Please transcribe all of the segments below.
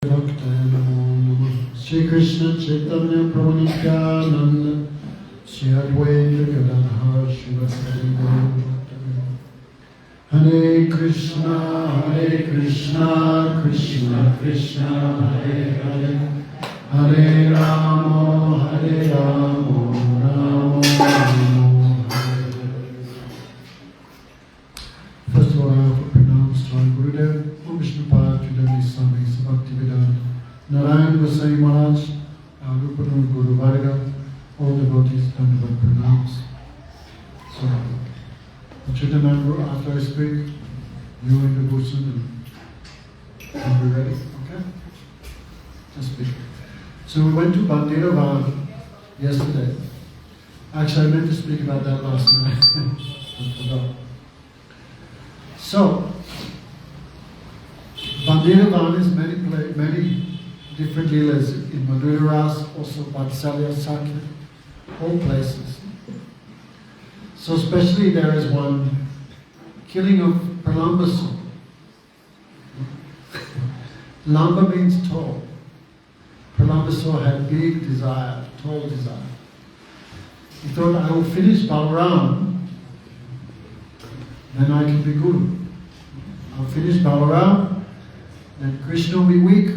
Shri Krishna Chaitanya Prabhu Nityananda Shri Advaita Gadadhar Shivasari Gaura Hare Krishna Krishna Krishna Hare Hare Hare Rama Rama Hare. First of all, I offer pranams to our Gurudev, Om Vishnupada Tridani Swami Bhaktivedanta Narayan Gosai Maharaj, our Rupanur Guru Varga, all devotees, Dandavat pranams. So, Achyutananda, after I speak, you and Vidyabhushana, and be ready, okay? Just speak. So we went to Bhandirvana yesterday. Actually, I meant to speak about that last night. I forgot. So, Bhandirvana is many different leelas in Madhura Ras, also Vatsalya, Sakya, all places. So especially there is one killing of Pralambasur. Lamba means tall. Pralambasur had big desire, tall desire. He thought, I will finish Balaram, then I can be Guru. I'll finish Balaram, then Krishna will be weak.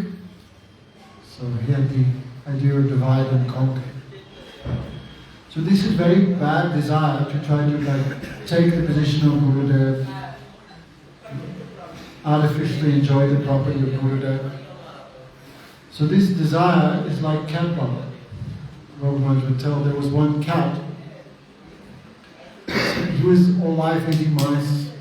So he had the idea of divide and conquer. So this is very bad desire to try to take the position of Gurudev, artificially enjoy the property of Gurudev. So this desire is like cat bubble. Raghunath would tell there was one cat. He was all life eating mice.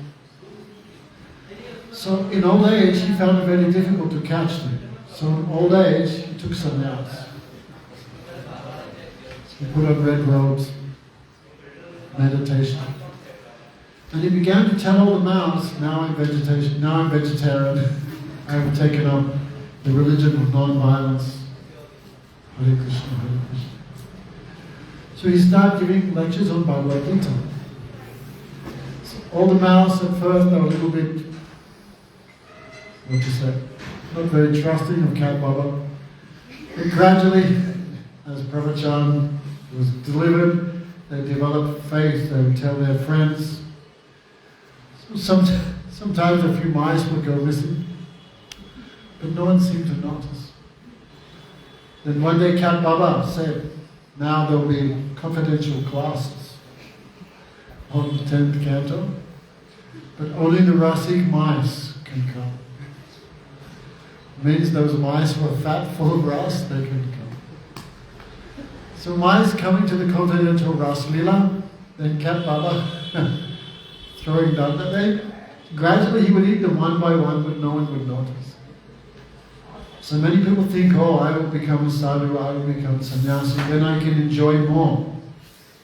So in old age he found it very difficult to catch them. So in old age he took sannyas. He put on red robes, meditation. And he began to tell all the mouse, now I'm vegetarian, I have taken up the religion of non-violence. Hare Krishna, Hare Krishna. So he started giving lectures on Bhagavad Gita. So all the mouse at first are a little bit, not very trusting of Cat Baba. But gradually, as pravachan was delivered, they developed faith, they would tell their friends. So sometimes a few mice would go missing, but no one seemed to notice. Then one day Cat Baba said, now there will be confidential classes on the 10th canto, but only the Rasik mice can come. Means those mice were fat, full of ras, they couldn't come. So mice coming to the continental Ras Lila, then Cat Baba throwing danda, gradually he would eat them one by one, but no one would notice. So many people think, oh, I will become a sadhu, I will become a sannyasi, then I can enjoy more.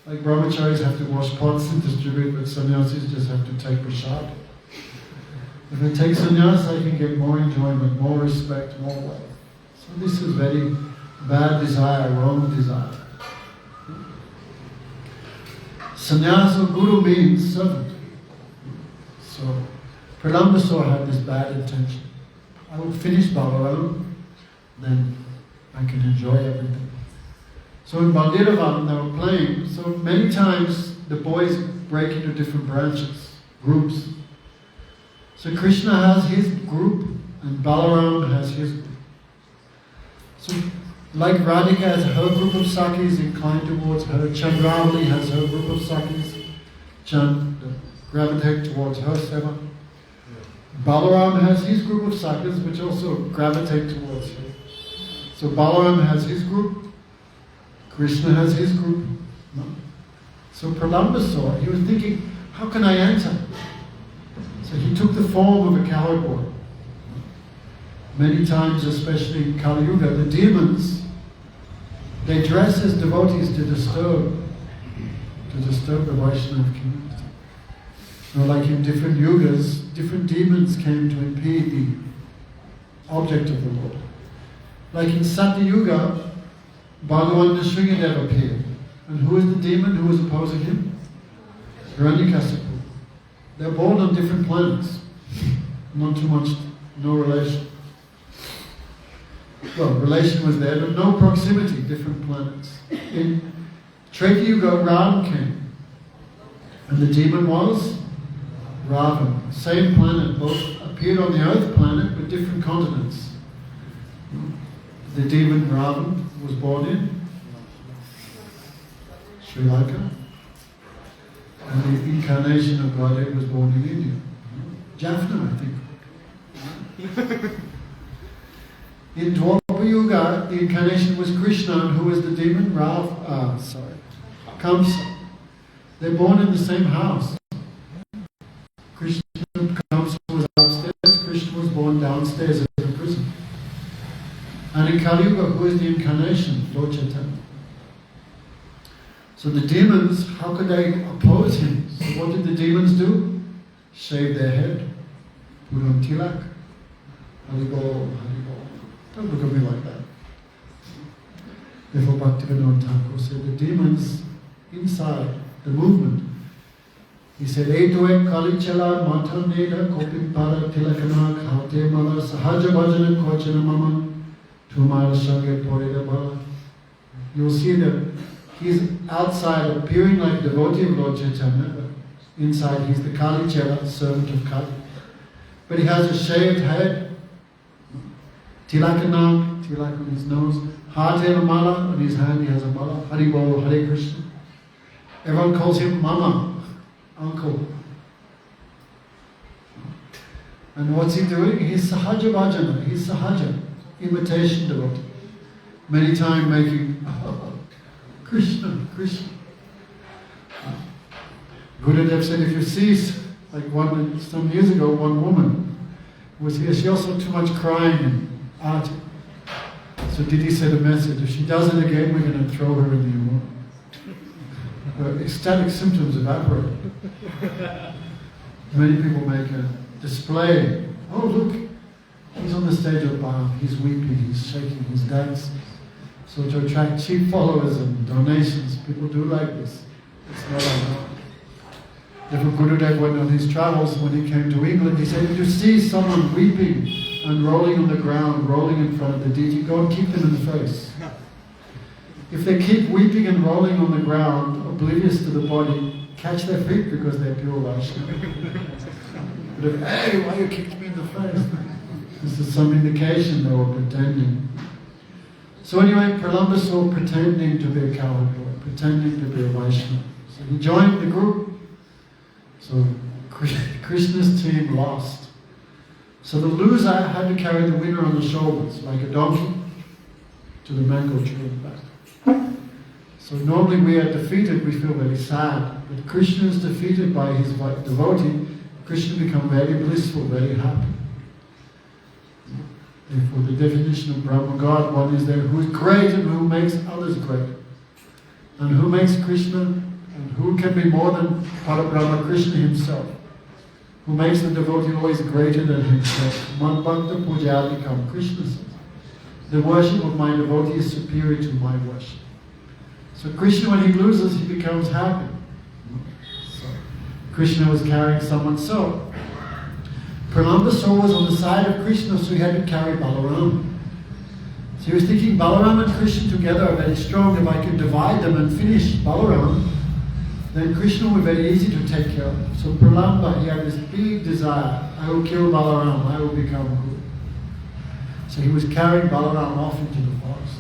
Like brahmacharis have to wash pots and distribute, but sannyasis just have to take prasad. If I take sannyas, I can get more enjoyment, more respect, more wealth. So this is very bad desire, wrong desire. Sannyas or guru means servant. So Pralambasur had this bad intention. I will finish Balaram, then I can enjoy everything. So in Bhandirvana they were playing, so many times the boys break into different branches, groups. So Krishna has his group and Balaram has his group. So like Radhika has her group of Sakis inclined towards her, Chandravali has her group of Sakis, gravitate towards her seva. Balaram has his group of Sakis which also gravitate towards him. So Balaram has his group, Krishna has his group. So Pralambasur, he was thinking, how can I enter? So he took the form of a cowboy. Many times, especially in Kali Yuga, the demons, they dress as devotees to disturb the Vaishnava community. So like in different yugas, different demons came to impede the object of the Lord. Like in Satya Yuga, Bhagavan Nrsingadev appeared. And who is the demon who was opposing him? Hiranyakasipu. They're born on different planets. Not too much, no relation. well, relation was there, but no proximity, different planets. In Treta Yuga, Ram came. And the demon was Ravan. Same planet, both appeared on the Earth planet, but different continents. The demon Ravan was born in Sri Lanka. And the incarnation of Godhead was born in India. Jaffna, I think. In Dwapara Yuga, the incarnation was Krishna, and who was the demon? Kamsa. They're born in the same house. Krishna, Kamsa was upstairs, Krishna was born downstairs in the prison. And in Kali Yuga, who is the incarnation? Lord Chaitanya. So the demons, how could they oppose him? So what did the demons do? Shave their head, put on tilak, Haribol, Haribol. Don't look at me like that. Therefore Bhaktivinoda Thakur said the demons inside the movement, he said, Etuek Kalichala Mataneda Kopipara Tilakana Khate Mala Sahaja Bhajana Kochana Mama Tumara Shange Poreda Bala. You'll see that he's outside appearing like a devotee of Lord Chaitanya, but inside he's the Kalichala, servant of Kali. But he has a shaved head, tilakana, tilak on his nose, Hate Mala, on his hand he has a mala, Haribol, Hare Krishna. Everyone calls him Mama, uncle. And what's he doing? He's Sahaja Bhajana, he's Sahaja, imitation devotee. Many times making Krishna, Krishna. Gurudev said if you see, like some years ago, one woman was here, she also too much crying and art. So Didi said a message, if she does it again, we're going to throw her in the water. Her ecstatic symptoms evaporate. Many people make a display. Oh look, he's on the stage of Bhav, he's weeping, he's shaking, he's dancing. So to attract cheap followers and donations, people do like this. It's not allowed. Therefore Gurudev went on his travels, when he came to England, he said, if you see someone weeping and rolling on the ground, rolling in front of the deity, go and kick them in the face. If they keep weeping and rolling on the ground, oblivious to the body, catch their feet because they're pure Vaishnava. But if, hey, why you kicked me in the face? This is some indication they were pretending. So anyway, Pralamba saw pretending to be a cowherd boy, pretending to be a Vaishnava. So he joined the group. So Krishna's team lost. So the loser had to carry the winner on the shoulders, like a donkey, to the mango tree and back. So normally we are defeated, we feel very sad. But Krishna is defeated by his devotee. Krishna becomes very blissful, very happy. Therefore the definition of Brahma God, one is there who is great and who makes others great. And who makes Krishna, and who can be more than Parabrahma Krishna himself. Who makes the devotee always greater than himself. Man bhakta pujalikam, Krishna says. The worship of my devotee is superior to my worship. So Krishna, when he loses, he becomes happy. So Krishna was carrying someone so. Pralambasur was on the side of Krishna, so he had to carry Balaram. So he was thinking, Balaram and Krishna together are very strong. If I can divide them and finish Balaram, then Krishna will be very easy to take care of. So Pralamba, he had this big desire, I will kill Balaram, I will become Guru. So he was carrying Balaram off into the forest.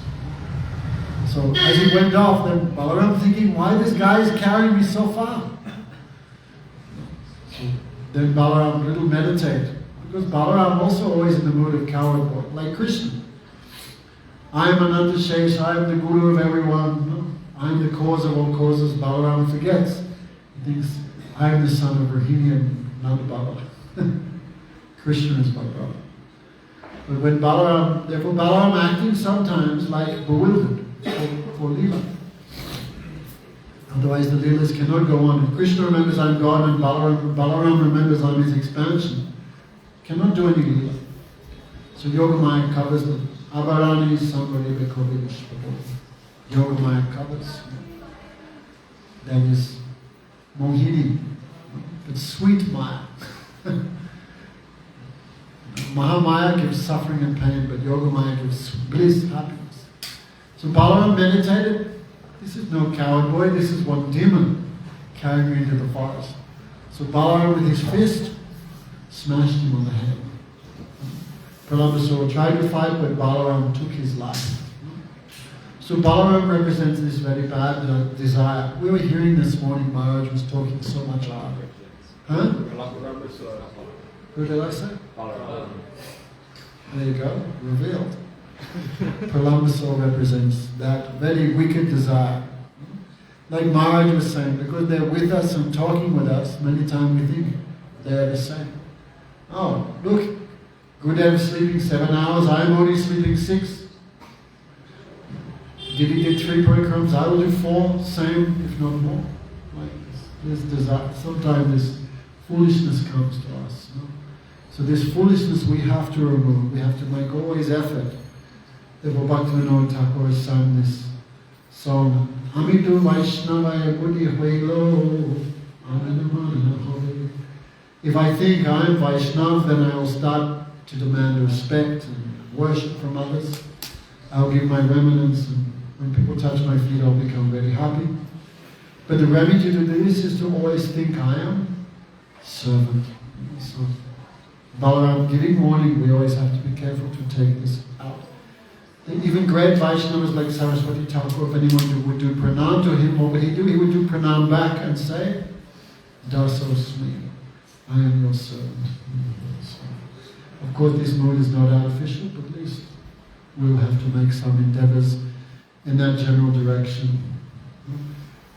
So as he went off, then Balaram thinking, why this guy is carrying me so far? So then Balaram little meditate, because Balaram also always in the mood of coward boy, like Krishna. I am Ananta Shesh, I am the Guru of everyone. No? I am the cause of all causes. Balaram forgets. He thinks, I am the son of Rohini and Nanda Baba. Krishna is my brother. But when Balaram, therefore Balaram acting sometimes like bewildered for Leela. Otherwise the Leelas cannot go on. If Krishna remembers I'm God and Balaram remembers I'm his expansion, cannot do any Leela. So Yogamaya covers the Avarani Sambhari Bekovi Vishvapati. Yogamaya covers. That is Mohini, but sweet Maya. Mahamaya gives suffering and pain, but Yogamaya gives bliss, happiness. So Balaram meditated. This is no coward boy, this is one demon carrying me into the forest. So Balaram with his fist smashed him on the head. Prahlada tried to fight, but Balaram took his life. So Balaram represents this very bad desire. We were hearing this morning, Maharaj was talking so much loud. Huh? Who did I say? There you go, revealed. Prahlada represents that very wicked desire. Like Maharaj was saying, because they're with us and talking with us, many times we think they're the same. Oh, look, Gurudev sleeping 7 hours, I'm only sleeping 6. Did he get 3 parikrams? I will do 4, same, if not more. Like this desire. Sometimes this foolishness comes to us. No? So this foolishness we have to remove. We have to make always effort. The Bhaktivinoda Thakur sang this song. Amitu Vaishnavaya Buddhi Huelo. If I think I am Vaishnav, then I will start to demand respect and worship from others. I'll give my reverence, and when people touch my feet, I'll become very happy. But the remedy to this is to always think I am servant. So, Balaram giving warning, we always have to be careful to take this out. And even great Vaishnavas like Saraswati Thakur, if anyone would do pranam to him, what would he do? He would do pranam back and say, Dasosmi, I am your servant. So, of course, this mood is not artificial, but at least we'll have to make some endeavors in that general direction.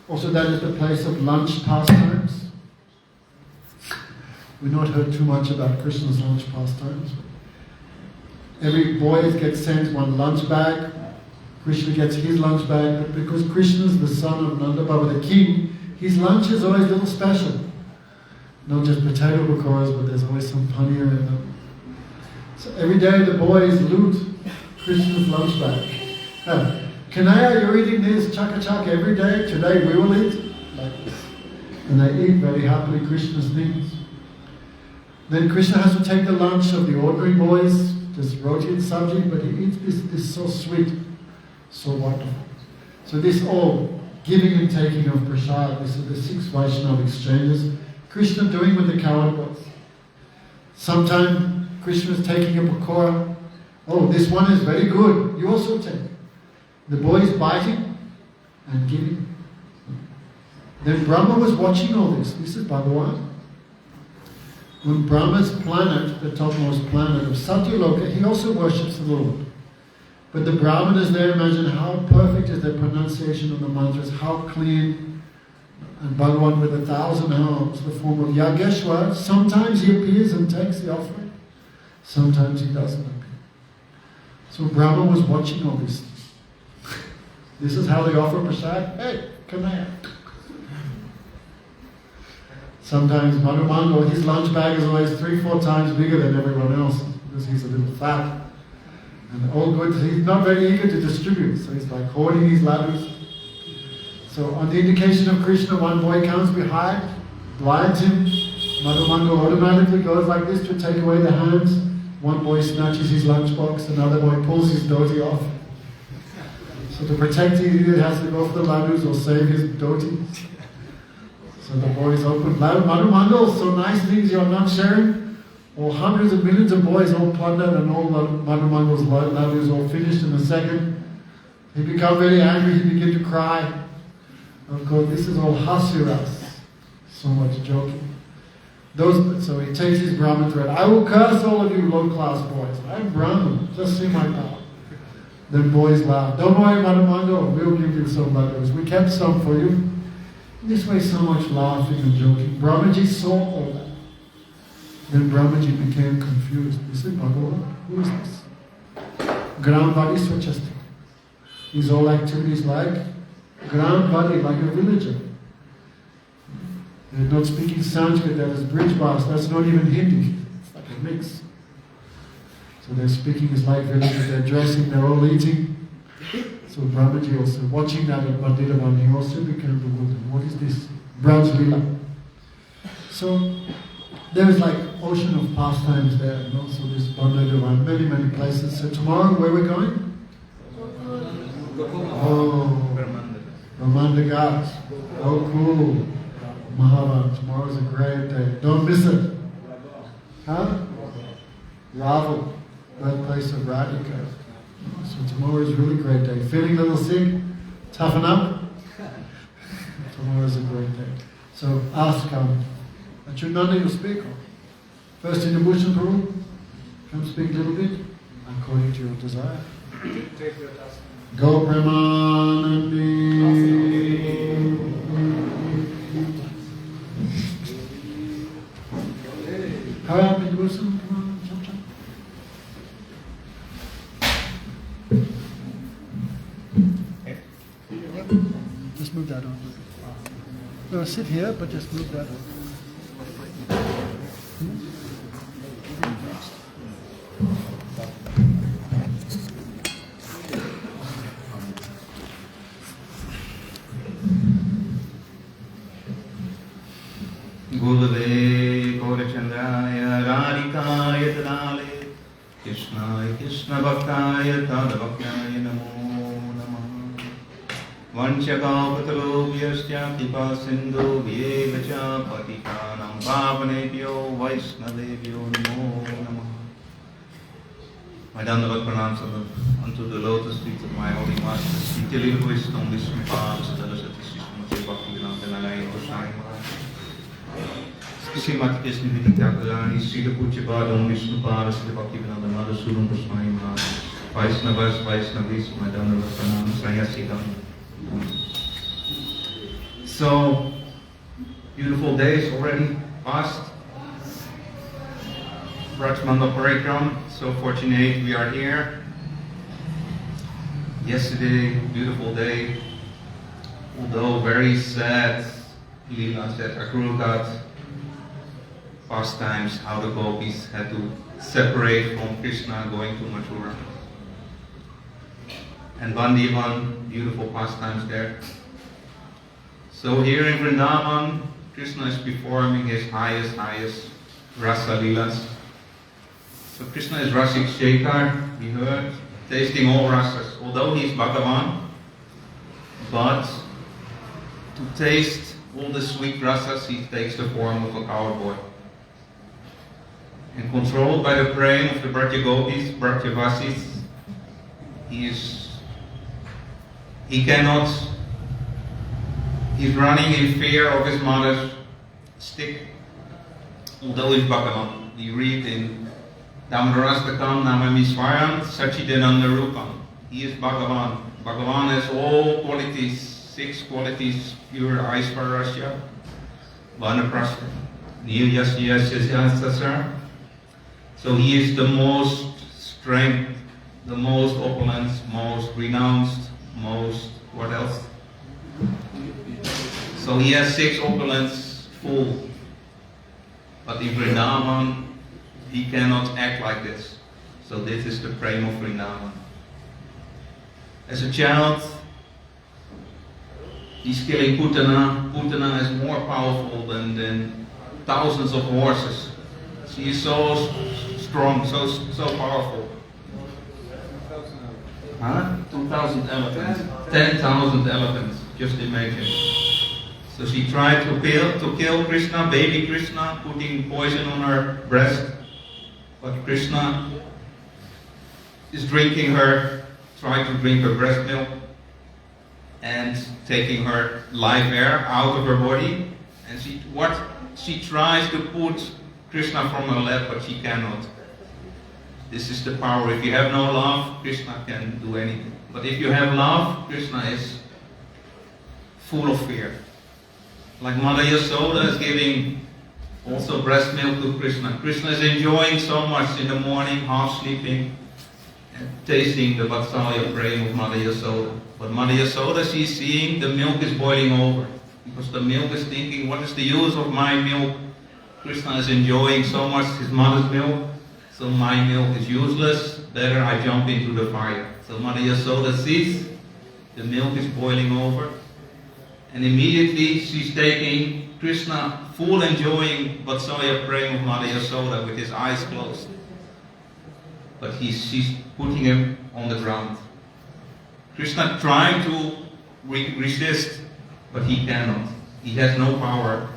Also, that is the place of lunch pastimes. We've not heard too much about Krishna's lunch pastimes. Every boy gets sent one lunch bag. Krishna gets his lunch bag, but because Krishna is the son of Nanda Baba, the king, his lunch is always a little special. Not just potato pakoras, but there's always some paneer in them. So every day the boys loot Krishna's lunch bag. Kanaya, you're eating this chaka chaka every day. Today we will eat like this. And they eat very happily Krishna's things. Then Krishna has to take the lunch of the ordinary boys, just roti and sabji, but he eats this so sweet, so wonderful. So this all giving and taking of prasad, this is the 6 Vaishnava exchanges. Krishna doing with the coward boys. Sometimes Krishna is taking a pakora. Oh, this one is very good. You also take. The boy is biting and giving. Then Brahma was watching all this. This is Bhagavan. When Brahma's planet, the topmost planet of Satyaloka, he also worships the Lord. But the Brahmanas there, imagine how perfect is their pronunciation of the mantras, how clean. And Bhagavan with 1,000 arms, the form of Yageshwar, sometimes he appears and takes the offering. Sometimes he doesn't appear. So Brahma was watching all this. This is how they offer prasad. Hey, come here. Sometimes Madhumando, his lunch bag is always 3-4 times bigger than everyone else because he's a little fat. And all good, he's not very eager to distribute, so he's like hoarding his ladus. So on the indication of Krishna, one boy comes behind, blinds him. Madhumando automatically goes like this to take away the hands. One boy snatches his lunchbox, another boy pulls his dhoti off. So to protect him, he either has to go for the ladus or save his dhoti. So the boys open, Madhumando, so nice things you're not sharing. Or hundreds of millions of boys all plundered and all Madhumando's ladus all finished in a second. He became very angry, he began to cry. Of course, this is all hasiras. So much joking. So he takes his Brahman thread. I will curse all of you low-class boys. I'm Brahman, just see my power. Then boys laugh. Don't worry, Madhumando, we'll give you some ladus. We kept some for you. This way, so much laughing and joking. Brahmaji saw all that. Then Brahmaji became confused. He said, Bhagavan, who is this? Granvadi Swachasti. These all activities like Granvadi, like a villager. They're not speaking Sanskrit, that is Brijbhas, that's not even Hindi. It's like a mix. So their speaking is like villagers, they're dressing, they're all eating. So Brahmaji also, watching that at Bhandirvana, he also became bewildered. What is this? Braj Lila. So there is like ocean of pastimes there, and also this Bhandirvana, many, many places. So tomorrow, where we're going? Oh, Ramanda Ghats. Oh, cool. Mahavan, tomorrow's a great day. Don't miss it. Huh? Ravel, birthplace of Radhika. So tomorrow is a really great day. Feeling a little sick? Toughen up. Tomorrow is a great day. So ask Achyutananda, you'll speak. First in the bush in Peru. Come speak a little bit, according to your desire. Go Premanandi. Hurry up in the bush. Come on, jump, jump. Just move that on. No, sit here, but just move that on. Gurave Gaurachandraya Radhikaya Tadale Krishnaya Krishna Bhaktaya Tadavakyaya Namo Namah Vanchakāpatarobhyasya Kripa Sindhu Vyevacha Patikanam Pavanebhyo Vaishnavebhyo Namo Namah. My Dandavat pranams unto the lotus feet of my holy master, Sri Tilil Wisdom, Vishnupada, Sadasati Srimati Bhaktivedanta Maharaj. Srimati Krishna Viditakarani, Srila Puchabadam, Vishnupada, Srila Bhaktivedanta Madhusudan Goswami Maharaj, Vaishnavas, Vaishnavis, my Dandavat pranams, Sayasikam. So, beautiful days already passed. Rajmanda Parikram, so fortunate we are here. Yesterday, beautiful day, although very sad Leelas at Achyutananda, pastimes, how the gopis had to separate from Krishna going to Mathura. And Bhandirvana, beautiful pastimes there. So here in Vrindavan, Krishna is performing his highest rasa leelas. So Krishna is Rasik Shekhar, we heard, tasting all rasas. Although he is Bhagavan, but to taste all the sweet rasas, he takes the form of a cowboy. And controlled by the praying of the Bratya Gopis, Bratyavasis, he's running in fear of his mother's stick. Although he's Bhagavan, we read in Damodarastakam Namamiswaram Sachidananda Rupam. He is Bhagavan. Bhagavan has all qualities, 6 qualities, pure Aishvarasya, Vanaprastha, Nilyasya. So he is the most strength, the most opulent, most renounced, most, what else? So he has 6 opulence full. But in Vrindavan, he cannot act like this. So this is the prema of Vrindavan. As a child, he's killing Putana. Putana is more powerful than thousands of horses. She is so strong, so powerful. 2,000 elephants. 10,000 elephants, just imagine. So she tried to kill Krishna, baby Krishna, putting poison on her breast. But Krishna is trying to drink her breast milk and taking her live air out of her body. And she tries to put Krishna from her lap, but she cannot. This is the power. If you have no love, Krishna can do anything. But if you have love, Krishna is full of fear. Like Mother Yasoda is giving also breast milk to Krishna. Krishna is enjoying so much in the morning, half sleeping, and tasting the Vatsalya prema of Mother Yasoda. But Mother Yasoda, she's seeing the milk is boiling over. Because the milk is thinking, what is the use of my milk? Krishna is enjoying so much his mother's milk, so my milk is useless, better I jump into the fire. So Mother Yasoda sees the milk is boiling over, and immediately she's taking Krishna full enjoying Vatsalya praying of Mother Yasoda with his eyes closed. But she's putting him on the ground. Krishna trying to resist, but he cannot. He has no power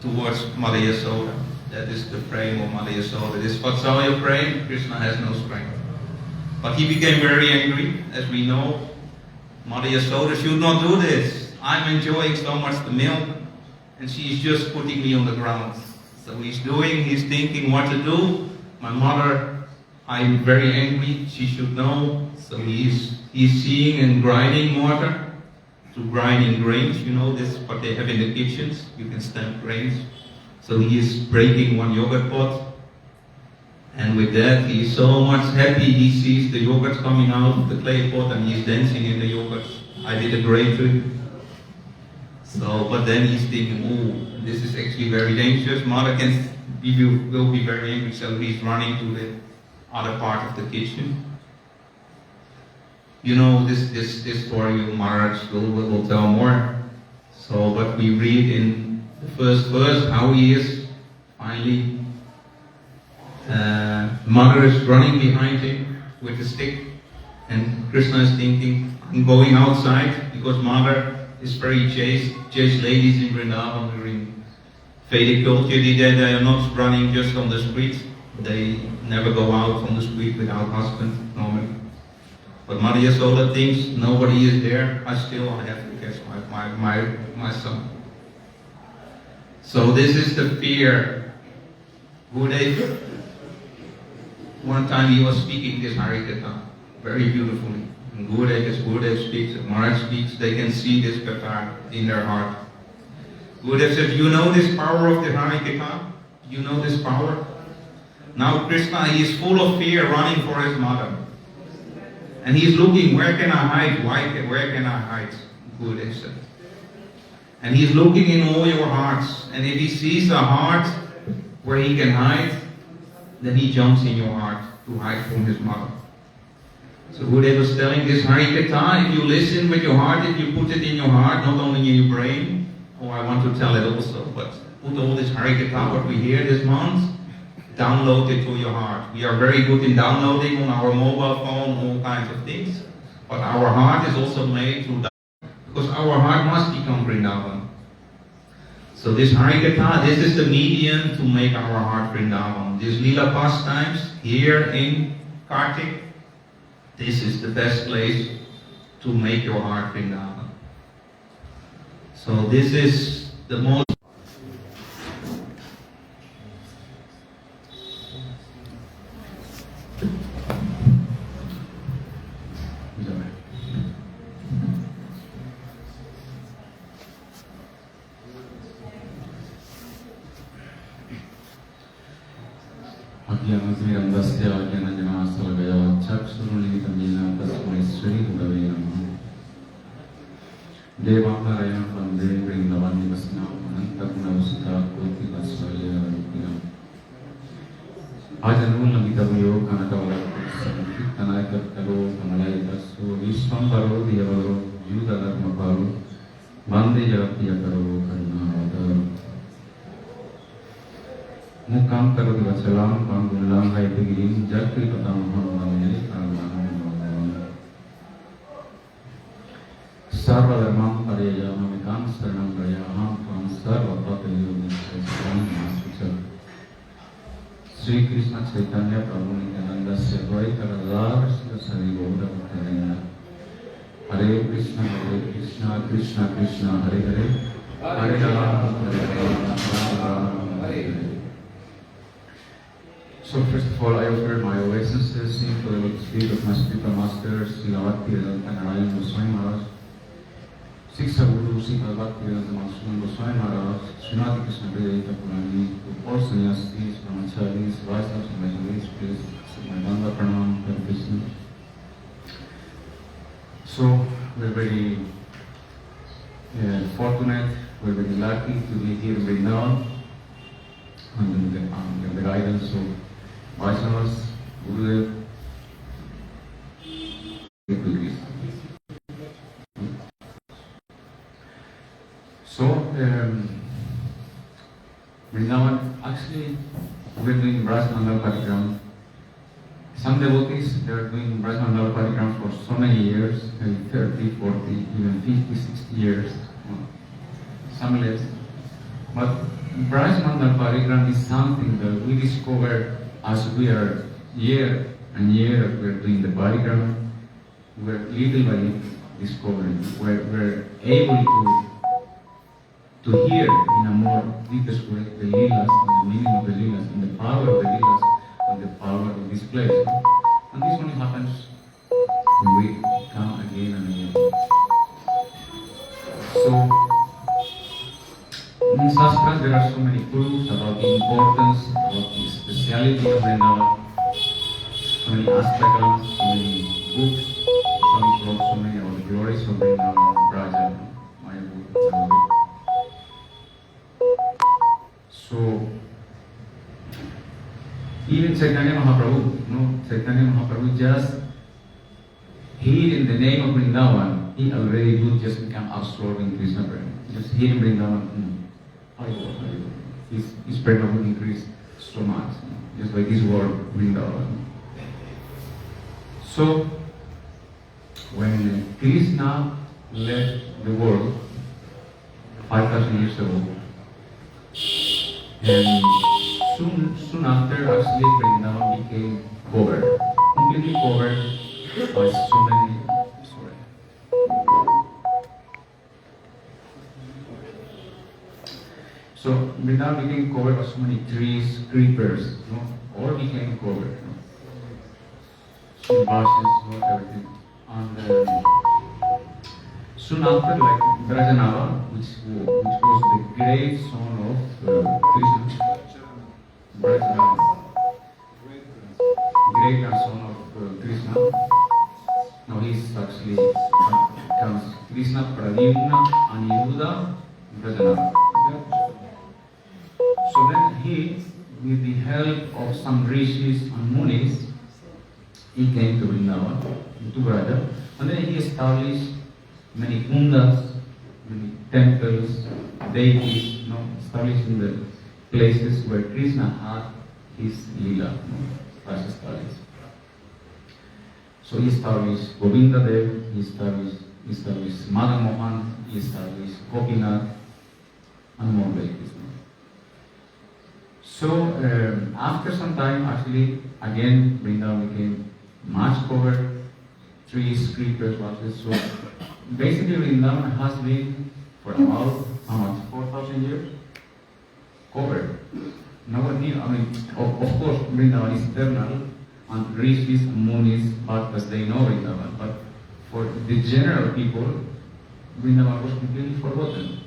towards Mother Yasoda. That is the praying of Mother Yasoda. This Vatsalya praying, Krishna has no strength. But he became very angry, as we know. Mother Yasoda should not do this. I'm enjoying so much the milk, and she's just putting me on the ground. So he's thinking what to do. My mother, I'm very angry, she should know. So he's seeing and grinding water, to grinding grains, you know, this what they have in the kitchens, you can stamp grains. So he is breaking one yogurt pot, and with that he is so much happy. He sees the yogurt coming out of the clay pot and he is dancing in the yogurt. I did a great trick. So, but then he's thinking, oh, this is actually very dangerous. Mother will be very angry, so he's running to the other part of the kitchen. You know, this story of Maharaj will tell more. So, but we read in the first verse how he is finally. Mother is running behind him with a stick, and Krishna is thinking, I'm going outside, because Mother is very chaste ladies in Vrindavan during Vedic culture. They are not running just on the street. They never go out from the street without husband normally. But Mother Yasoda thinks nobody is there. I have to catch my son. So this is the fear. Gurudev, one time he was speaking this Harikatha very beautifully. And Gurudev, as Gurudev speaks, as Maharaj speaks, they can see this Katha in their heart. Gurudev said, you know this power of the Harikatha? You know this power? Now Krishna, he is full of fear, running for his mother. And he's looking, where can I hide? Where can I hide? Gurudev said. And he's looking in all your hearts. And if he sees a heart where he can hide, then he jumps in your heart to hide from his mother. So Gurudev was telling this Harikatha, if you listen with your heart, if you put it in your heart, not only in your brain, I want to tell it also, but put all this Harikatha, what we hear this month, download it to your heart. We are very good in downloading on our mobile phone, all kinds of things, but our heart is also made to download, because our heart must become Vrindavan. So this Harikatha, this is the medium to make our heart Vrindavan. These Leela pastimes here in Kartik, this is the best place to make your heart Vrindavan. So this is the most Sri Krishna Chaitanya Prabhu Nityananda Advaita Gadadhar Sri Gaura Bhaktivinoda Hare Krishna Krishna Krishna Hare Hare Hare Rama Rama Rama Hare Hare. So first of all, I offer my obeisances to the Lord's feet of my spiritual master, Sri Bhaktivedanta Narayan Goswami Maharaj, Siksa Guru Sri Bhaktivedanta Goswami Maharaj, Srimati Krishna Vedanta Purani, all sannyasis, brahmacharis, Vaisnavas and Vaishnavis, please accept my Danda Pranam, Hare Krishna. So we're very fortunate, we're very lucky to be here in Vrindavan under the guidance of Vaishnavas, Gurudev. So, Vrindavan, actually, we're doing Braj Mandal Parikrama. Some devotees, they're doing Braj Mandal Parikrama for so many years, maybe 30, 40, even 50, 60 years, some less. But Braj Mandal Parikrama is something that we discover as we are year and year as we're doing the Parikrama. We're little by little discovering, we're able to hear in a more deepest way the Leelas, and the meaning of the Leelas, and the power of the Leelas, and the power of this place. And this only happens when we come again and again. So, in Shastras there are so many proofs about the importance, about the speciality of Vrindavan, so many astragams, so many books, so many about the glories of Vrindavan, Braja, Mayapur, So, even Chaitanya Mahaprabhu, Chaitanya Mahaprabhu just hearing the name of Vrindavan, he already would just become absorbed in Krishna prema. Just hearing Vrindavan, his prema would increase so much, just by this word Vrindavan. So, when Krishna left the world 5,000 years ago, and soon after, actually, Vrindavan became covered, completely covered by so many. So Vrindavan became covered by so many trees, creepers, all became covered. So bushes, everything. And soon after, like Brajanava, which was the great son of Krishna, Brajanava, great grandson of Krishna. Now he's actually comes Krishna, Pradyumna, Aniruddha, Brajanava. So then he, with the help of some rishis and munis, he came to Vrindavan, to Braja, and then he established many kundas, many temples, deities, established in the places where Krishna had his lila, was established. So he established Govinda Dev, he established Madan Mohan, he established Gopinath, and more deities. So after some time, actually, again, Vrindavan became much covered, trees, creepers, bushes. So basically, Vrindavan has been for about, how much, 4,000 years? Covered. Nobody knew, of course, Vrindavan is eternal, and rishis and munis, bhaktas, they know Vrindavan, but for the general people, Vrindavan was completely forgotten.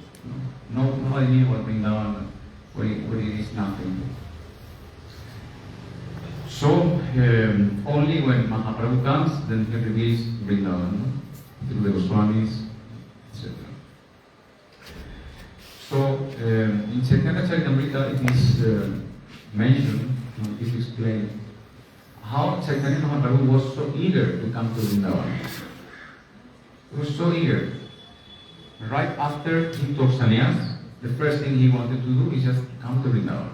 Nobody knew what Vrindavan, where it is nothing. So, only when Mahaprabhu comes, then he reveals Vrindavan through the Goswamis, etc. So, in Chaitanya Charitamrita, it is mentioned, it is explained, how Chaitanya Mahaprabhu was so eager to come to Vrindavan. He was so eager. Right after he took sannyas, the first thing he wanted to do is just come to Vrindavan.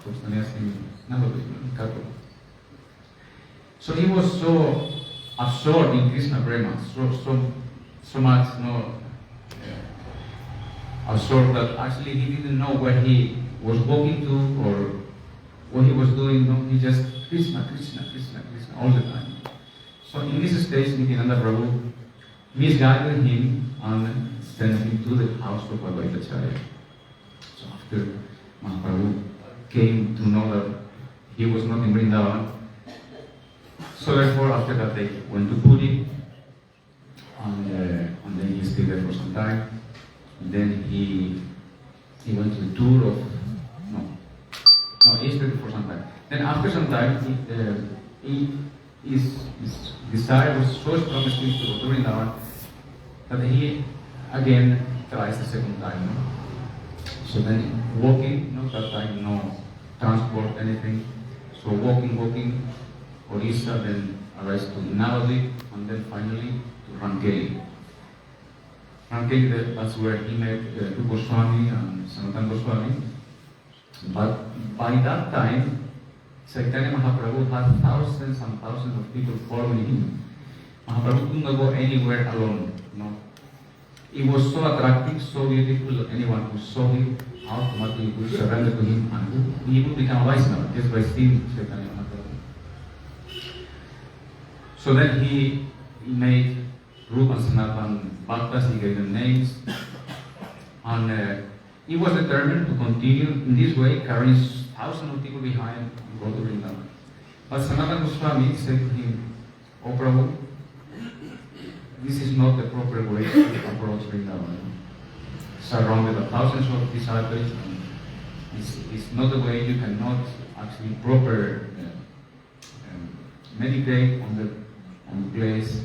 Took sannyas in Navadvip, in Kartik. So he was so absorbed in Krishna prema, so much absorbed that actually he didn't know where he was walking to or what he was doing. He just Krishna, Krishna, Krishna, Krishna all the time. So in this stage, Nityananda Prabhu misguided him and sent him to the house of Advaitacharya. So after Mahaprabhu came to know that he was not in Vrindavan, so therefore after that they went to Puri, and then he stayed there for some time. And then he went to the tour of he stayed for some time. Then after some time, his desire was so strong to go to Vrindavan that he again tries the second time. So then walking, that time no transport, anything. So walking, Orissa, then arrives to Navadvip, and then finally to Rankeli. Frankly, that's where he met Rupa Goswami and Sanatana Goswami. But by that time, Chaitanya Mahaprabhu had thousands and thousands of people following him. Mahaprabhu could not go anywhere alone. No. It was so attractive, so beautiful that anyone who saw him automatically would surrender to him and he would become a Vaishnava just by seeing Chaitanya Mahaprabhu. So then he made Rupa and Sanatan Bhaktas, he gave them names, and he was determined to continue in this way, carrying thousands of people behind and go to Vrindavan. But Sanatana Goswami said to him, "Oh Prabhu, this is not the proper way to approach Vrindavan. Surrounded by thousands of disciples, and it's not the way. You cannot actually proper meditate on the place,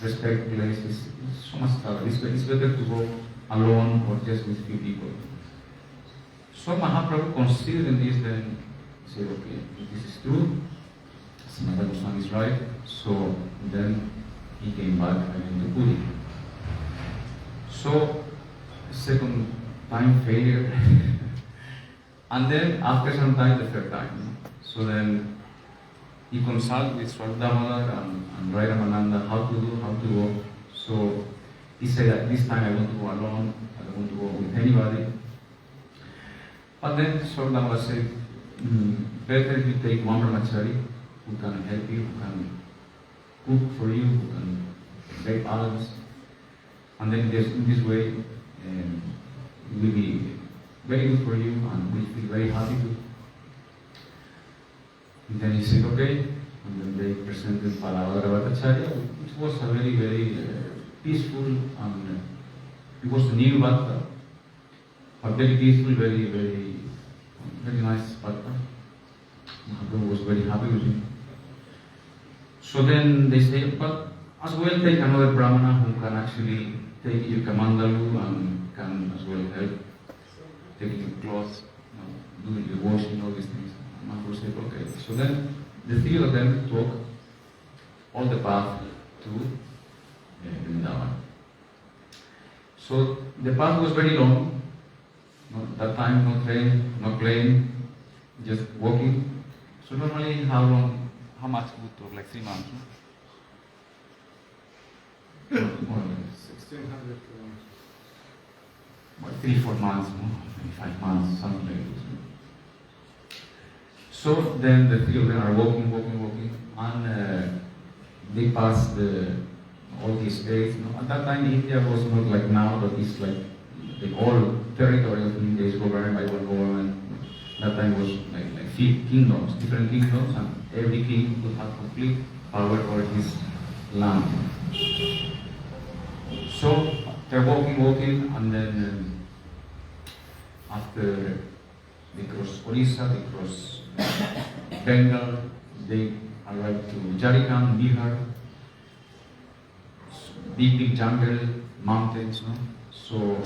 respect the place. It's so much trouble. It's better to go alone or just with few people." So Mahaprabhu considered this, then said, "Okay, if this is true, Sanatana Goswami is right." So then he came back again to Puri. So, second time failure. And then after some time, the third time. So then he consulted with Swami Damodar and Rai Ramananda how to go. So he said that this time I want to go alone, I don't want to go with anybody. But then Swami Damodar said, better if you take one brahmachari who can help you, who can cook for you, who can make alms, and then in this way it will be very good for you and we feel very happy to. And then he said, okay, and then they presented Palavadara Bhattacharya, which was a very, very peaceful, and it was a new Bhatta, but very peaceful, very, very, very nice Bhatta. Mahaprabhu was very happy with him. So then they say, but as well take another Brahmana who can actually take your kamandalu and can as well help taking your clothes, doing your washing, all these things. And Mahaprabhu said, okay. So then the three of them took all the path to Vrindavan. So the path was very long. That time no train, no plane, just walking. So normally how much would took? Like 3 months, no? More or less. 1600 kilometers. About 3-4 months, no? Maybe 5 months, something like this. So then the three of them are walking, and they pass all these states. At that time, India was not like now, but it's like the whole territory of India is governed by one government. That time was like 5 kingdoms, different kingdoms, and every king would have complete power over his land. So they're walking, and then after they cross Orissa, they cross Bengal, they arrive to Jharkhand, Bihar, big jungle, mountains, no? So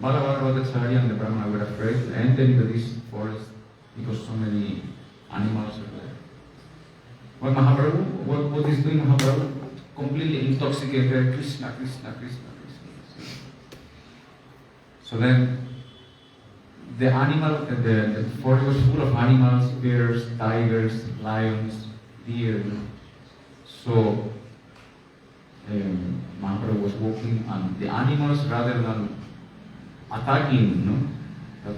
Bhattacharya and the Brahmana were afraid to enter into this forest because so many animals are there. What Mahaprabhu, what is doing Mahaprabhu? Completely intoxicated, Krishna. So then the the forest was full of animals, bears, tigers, lions, deer. So Mahaprabhu was walking, and the animals, rather than attacking,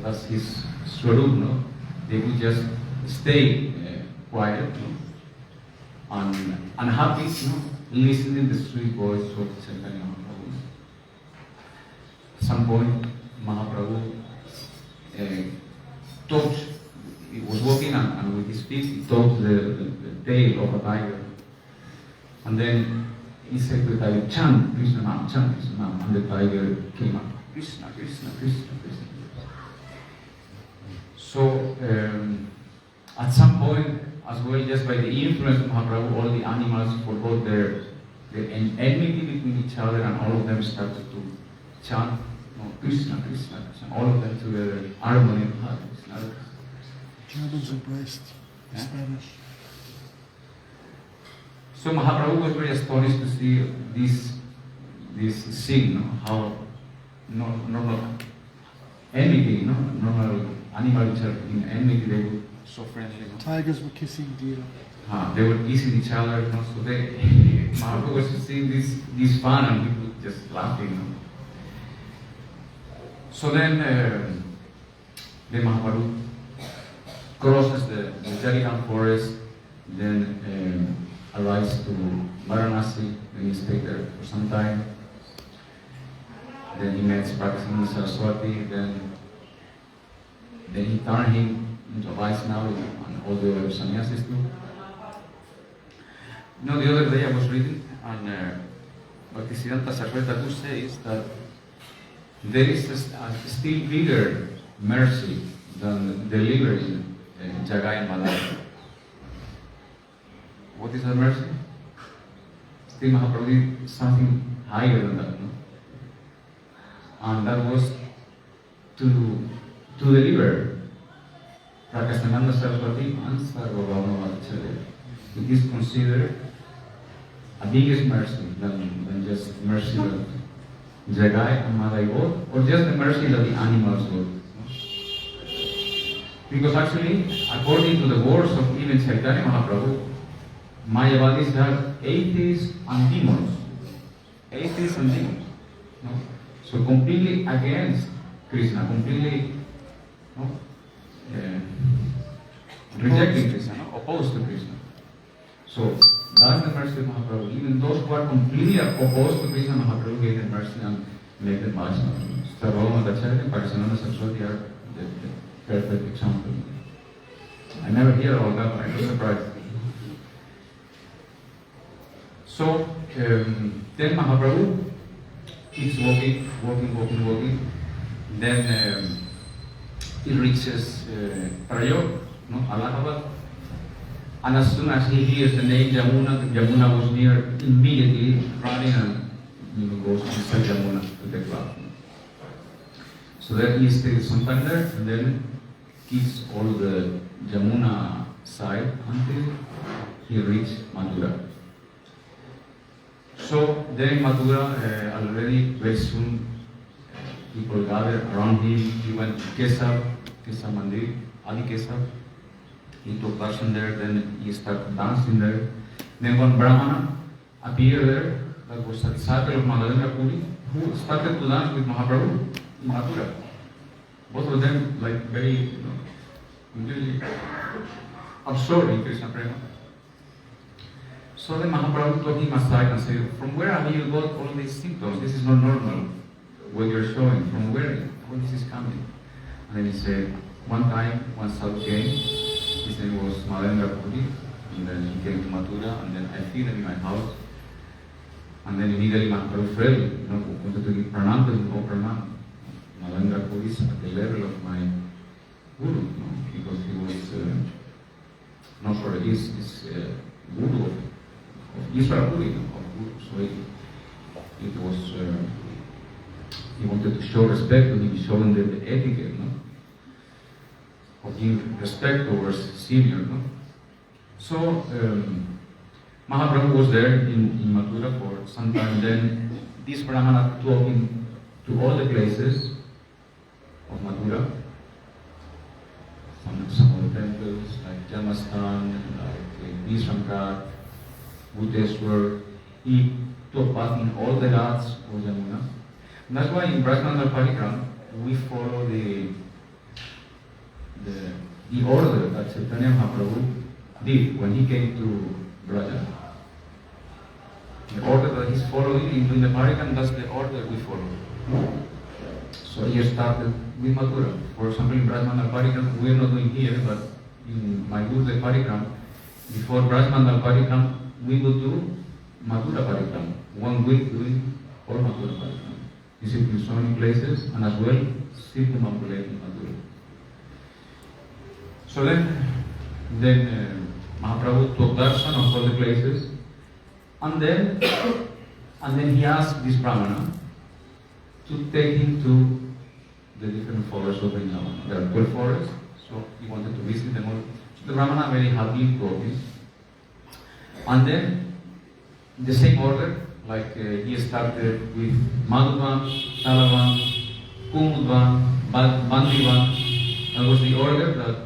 that's his swarup, they would just stay quiet, and happy, listening to the sweet voice of Chaitanya Mahaprabhu. At some point, Mahaprabhu touched, he was walking, and with his feet he touched the tail of a tiger. And then he said to the tiger, chant Krishna Nam, and the tiger came up, Krishna. So at some point, as well, just by the influence of Mahaprabhu, all the animals forgot their enmity between each other, and all of them started to chant Krishna, all of them together, harmony. Germans embraced Spanish. So Mahaprabhu was very astonished to see this scene, how normal enmity, no? Normal animal which are in enmity, they would so friendly. No? Tigers were kissing deer. They were kissing each other, you know, so they, Mahaprabhu was seeing this fun and he was just laughing, you know. So then Mahaprabhu crosses the Jarikhand forest, then arrives to Varanasi, and he stayed there for some time. Then he met practicing Saraswati, then he turned him into a Vaishnava and all the other sannyasis too. You know, the other day I was reading, and Bhaktisiddhanta Saraswati Thakur says that there is a still bigger mercy than delivering Jagai and Madhava. What is that mercy? Still Mahaprabhu did something higher than that, no? And that was to deliver Achyutananda Saraswati and Sarvabhauma Bhattacharya. It is considered a biggest mercy than just mercy that Jagai and Madhai got, or just the mercy that the animals got. Because actually, according to the words of even Chaitanya Mahaprabhu, Mayavadis have atheists and demons. Atheists and demons. No? So completely against Krishna, completely rejecting Krishna, no? Opposed to Krishna. So that's the mercy of Mahaprabhu. Even those who are completely opposed to Krishna, Mahaprabhu gave them mercy and made them Vaishnavas. Sarvabhauma Bhattacharya and Achyutananda Saraswati are the perfect example. I never hear all that, but I was surprised. So then Mahaprabhu keeps walking. Then he reaches Parayog, no, Allahabad. And as soon as he hears the name Yamuna was near, immediately running and goes inside Yamuna to the club. So then he stays some time there and then keeps all the Yamuna side until he reaches Mathura. So then in Mathura, already very soon people gathered around him. He went to Kesav Mandir, Adi Kesav. He took darshan there, then he started dancing there. Then one Brahmana appeared there, that was a disciple of Madhavendra Puri, who started to dance with Mahaprabhu in Mathura. Both of them like very, completely absorbed in Krishna Prema. So then Mahaprabhu took him aside and said, "From where have you got all these symptoms? This is not normal, what you're showing. From where this is coming?" And then he said, one time, one sadhu came, his name was Madhavendra Puri, and then he came to Mathura, and then I feed him in my house. And then immediately Mahaprabhu fell, wanted to give pranam to him, pranam. Madhavendra Puri is at the level of my guru, because he was, he's guru of Ishvara Puri, of guru. So it was, he wanted to show respect to him, showing the etiquette, of giving respect towards senior. So Mahaprabhu was there in Mathura for some time. Then this Brahmana took him to all the places of Mathura, some of the temples like Jamastan, like Vishamkar, Bhuteshwar. He took part in all the ghats of Yamuna. And that's why in Brajmandal Parikram we follow the order that Chaitanya Mahaprabhu did when he came to Braja. The order that he's following in the Parikram, that's the order we follow. So he started with Mathura. For example, in Brajmandal Parikram, we are not doing here, but in my Gurudeva Parikram, before Brajmandal Parikram, we would do Mathura Parikram. 1 week doing all Mathura Parikram. Visiting so many places, and as well, circumambulating Mathura. So then Mahaprabhu took darshan of all the places, and then he asked this Brahmana to take him to the different forests of Vrindavan. There are 12 forests, so he wanted to visit them all. So the Brahmana very happily took him. And then the same order, like he started with Madhuvan, Talavan, Bhandirvana. That was the order that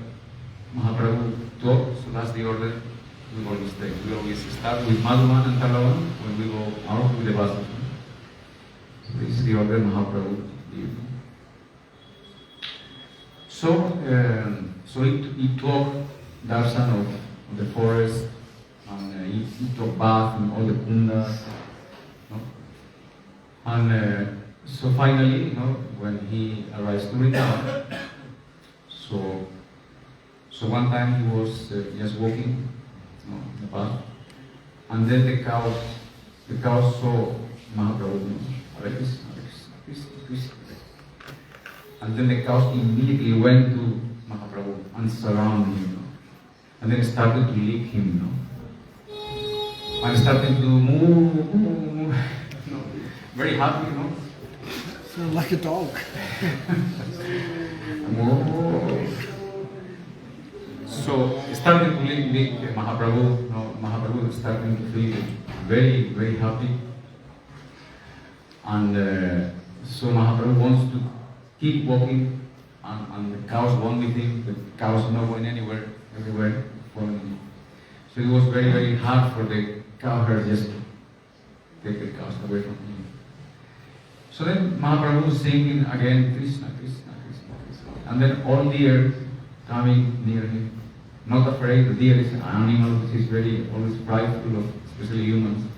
Mahaprabhu taught, so that's the order we always take. We always start with Madhuvan and Talavan when we go out with the buses. So this is the order Mahaprabhu gave. So he took darshan of the forest, and he took bath in all the kundas. No? And so finally, when he arrives to Vrindavan, so one time he was just walking in the path, and then the cows saw Mahaprabhu, Hare Krishna, Hare Krishna, Krishna, Krishna. And then the cows immediately went to Mahaprabhu and surrounded him, and then started to lick him, and started to move, very happy, So like a dog. So starting to lick Mahaprabhu, Mahaprabhu starting to feel very, very happy. And so Mahaprabhu wants to keep walking, and the cows won't with him, the cows not going anywhere, everywhere following him. So it was very, very hard for the cowherd just to take the cows away from him. So then Mahaprabhu was singing again, Krishna, Krishna, Krishna, Krishna. And then all deer coming near him. Not afraid, the deer is an animal which is very always prideful of especially humans.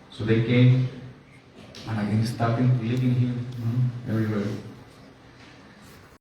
So they came and again starting licking him everywhere.